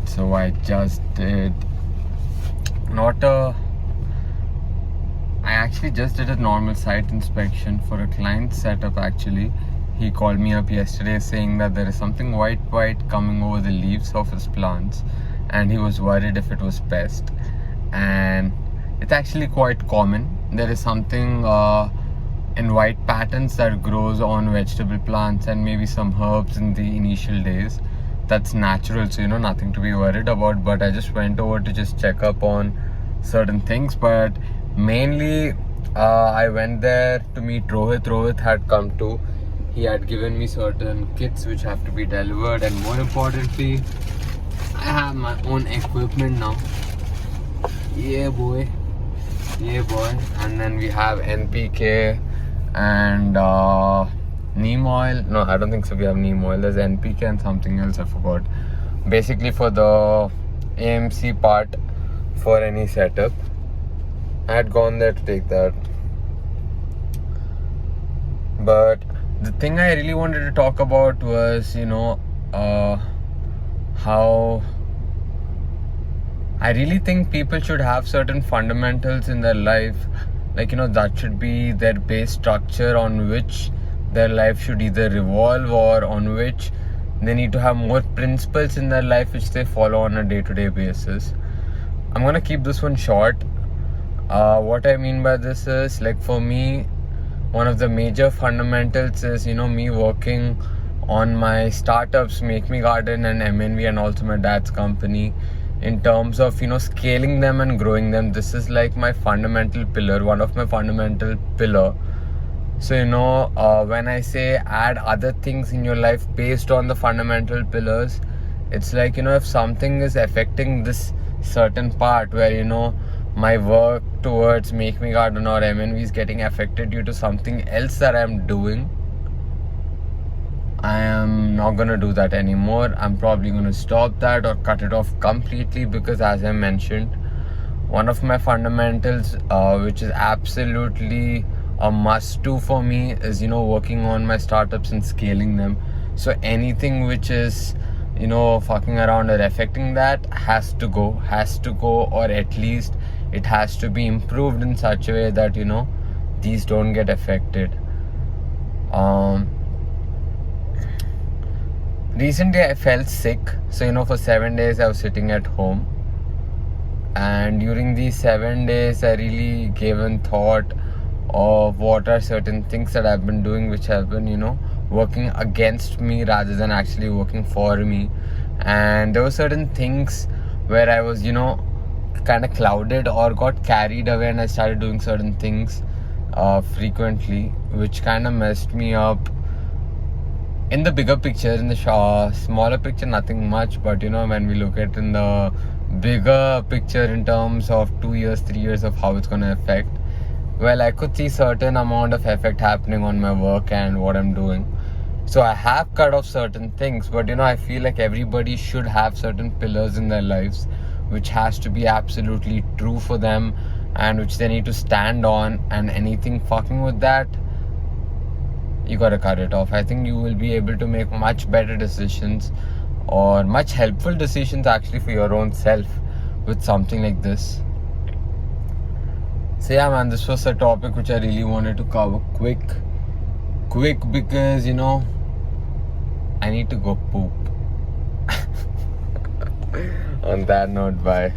So I just did I actually just did a normal site inspection for a client setup actually. He called me up yesterday saying that there is something white coming over the leaves of his plants, and he was worried if it was pest. And it's actually quite common. There is something in white patterns that grows on vegetable plants and maybe some herbs in the initial days. That's natural, so nothing to be worried about. But I just went over to just check up on certain things. But mainly I went there to meet Rohit. Rohit had come too. He had given me certain kits which have to be delivered, and more importantly, I have my own equipment now. Yeah boy. And then we have NPK and neem oil. No, I don't think so. We have neem oil. There's NPK and something else I forgot. Basically for the AMC part for any setup. I had gone there to take that. But the thing I really wanted to talk about was, how I really think people should have certain fundamentals in their life. Like, that should be their base structure on which their life should either revolve, or on which they need to have more principles in their life which they follow on a day-to-day basis. I'm gonna keep this one short. What I mean by this is, like, for me, one of the major fundamentals is, me working on my startups, Make Me Garden and MNV, and also my dad's company, in terms of scaling them and growing them. This is like my fundamental pillar, one of my fundamental pillar. So when I say add other things in your life based on the fundamental pillars, it's like if something is affecting this certain part where my work towards Make Me Garden or MNV is getting affected due to something else that I'm doing, I am not going to do that anymore. I'm probably going to stop that or cut it off completely, because as I mentioned, one of my fundamentals which is absolutely a must do for me is working on my startups and scaling them. So anything which is fucking around or affecting that has to go, or at least it has to be improved in such a way that these don't get affected. Recently I felt sick, so for 7 days I was sitting at home, and during these 7 days I really gave a thought of what are certain things that I've been doing which have been working against me rather than actually working for me. And there were certain things where I was kind of clouded or got carried away, and I started doing certain things frequently, which kind of messed me up. In the bigger picture, in the smaller picture, nothing much. But when we look at in the bigger picture in terms of 2 years, 3 years of how it's going to affect, well, I could see certain amount of effect happening on my work and what I'm doing. So I have cut off certain things, but I feel like everybody should have certain pillars in their lives which has to be absolutely true for them and which they need to stand on, and anything fucking with that, you gotta cut it off. I think you will be able to make much better decisions, or much helpful decisions actually, for your own self with something like this. So yeah man, this was a topic which I really wanted to cover quick because I need to go poop. On that note, bye.